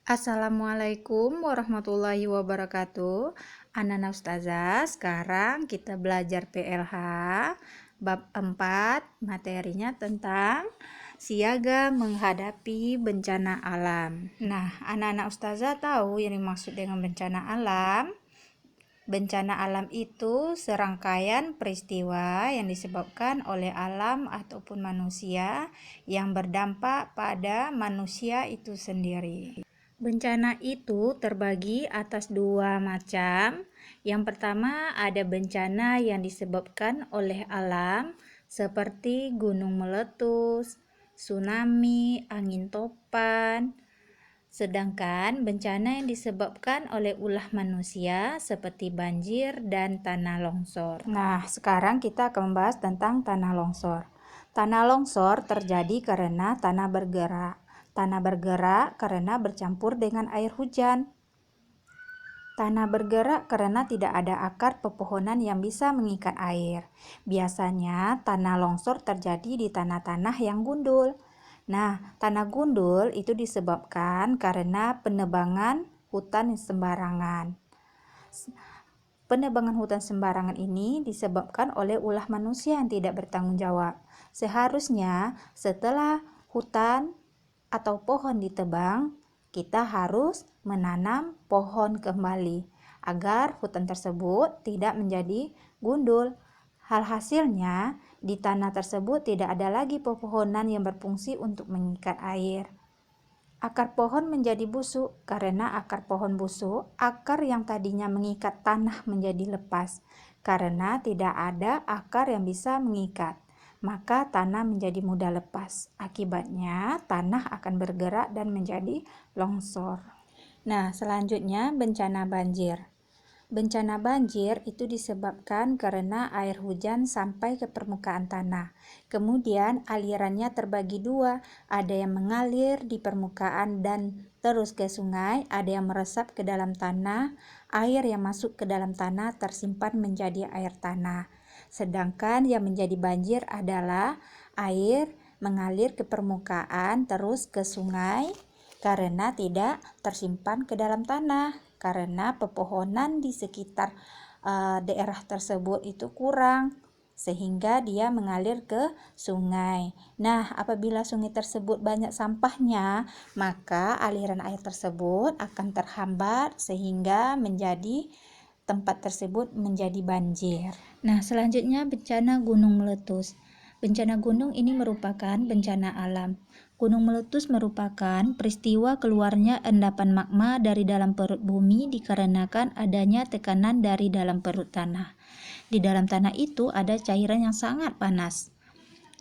Assalamualaikum warahmatullahi wabarakatuh. Anana Ustazah, sekarang kita belajar PLH bab 4, materinya tentang siaga menghadapi bencana alam. Nah, anak-anak Ustazah tahu yang dimaksud dengan bencana alam? Bencana alam itu serangkaian peristiwa yang disebabkan oleh alam ataupun manusia yang berdampak pada manusia itu sendiri. Bencana itu terbagi atas dua macam. Yang pertama ada bencana yang disebabkan oleh alam seperti gunung meletus, tsunami, angin topan. Sedangkan bencana yang disebabkan oleh ulah manusia seperti banjir dan tanah longsor. Nah, sekarang kita akan membahas tentang tanah longsor. Tanah longsor terjadi karena tanah bergerak. Tanah bergerak karena bercampur dengan air hujan. Tanah bergerak karena tidak ada akar pepohonan yang bisa mengikat air. Biasanya tanah longsor terjadi di tanah-tanah yang gundul. Nah, tanah gundul itu disebabkan karena penebangan hutan sembarangan. Penebangan hutan sembarangan ini disebabkan oleh ulah manusia yang tidak bertanggung jawab. Seharusnya setelah hutan atau pohon ditebang, kita harus menanam pohon kembali agar hutan tersebut tidak menjadi gundul. Hasilnya, di tanah tersebut tidak ada lagi pepohonan yang berfungsi untuk mengikat air. Akar pohon menjadi busuk. Karena akar pohon busuk, akar yang tadinya mengikat tanah menjadi lepas. Karena tidak ada akar yang bisa mengikat, maka tanah menjadi mudah lepas. Akibatnya, tanah akan bergerak dan menjadi longsor. Nah, selanjutnya bencana banjir. Bencana banjir itu disebabkan karena air hujan sampai ke permukaan tanah. Kemudian alirannya terbagi dua, ada yang mengalir di permukaan dan terus ke sungai, ada yang meresap ke dalam tanah. Air yang masuk ke dalam tanah tersimpan menjadi air tanah. Sedangkan yang menjadi banjir adalah air mengalir ke permukaan terus ke sungai karena tidak tersimpan ke dalam tanah. Karena pepohonan di sekitar daerah tersebut itu kurang, sehingga dia mengalir ke sungai. Nah, apabila sungai tersebut banyak sampahnya, maka aliran air tersebut akan terhambat sehingga menjadi tempat tersebut menjadi banjir. Nah, selanjutnya bencana gunung meletus. Bencana gunung ini merupakan bencana alam. Gunung meletus merupakan peristiwa keluarnya endapan magma dari dalam perut bumi dikarenakan adanya tekanan dari dalam perut tanah. Di dalam tanah itu ada cairan yang sangat panas.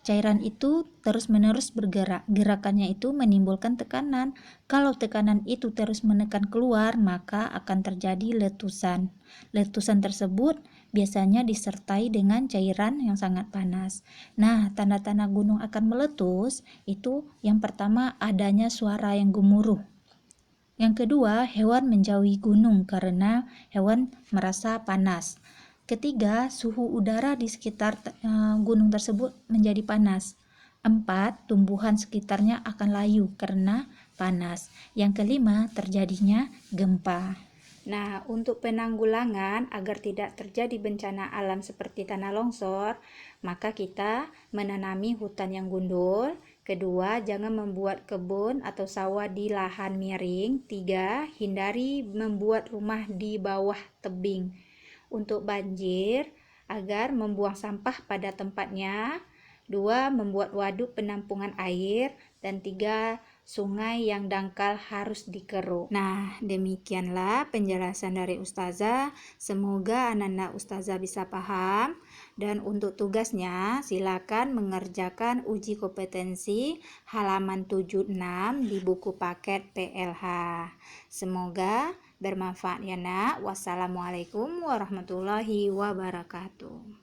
Cairan itu terus-menerus bergerak. Gerakannya itu menimbulkan tekanan. Kalau tekanan itu terus menekan keluar, maka akan terjadi letusan. Letusan tersebut biasanya disertai dengan cairan yang sangat panas. Nah, tanda-tanda gunung akan meletus itu yang pertama adanya suara yang gemuruh. Yang kedua, hewan menjauhi gunung karena hewan merasa panas. Ketiga, suhu udara di sekitar gunung tersebut menjadi panas. 4, tumbuhan sekitarnya akan layu karena panas. Yang kelima, terjadinya gempa. Nah, untuk penanggulangan agar tidak terjadi bencana alam seperti tanah longsor, maka kita menanami hutan yang gundul. Kedua, jangan membuat kebun atau sawah di lahan miring. 3, hindari membuat rumah di bawah tebing. Untuk banjir, agar membuang sampah pada tempatnya. 2, membuat waduk penampungan air. Dan 3, sungai yang dangkal harus dikeruk. Nah, demikianlah penjelasan dari Ustazah. Semoga anak-anak Ustazah bisa paham. Dan untuk tugasnya, silakan mengerjakan uji kompetensi halaman 76 di buku paket PLH. Semoga bermanfaat ya nak. Wassalamualaikum warahmatullahi wabarakatuh.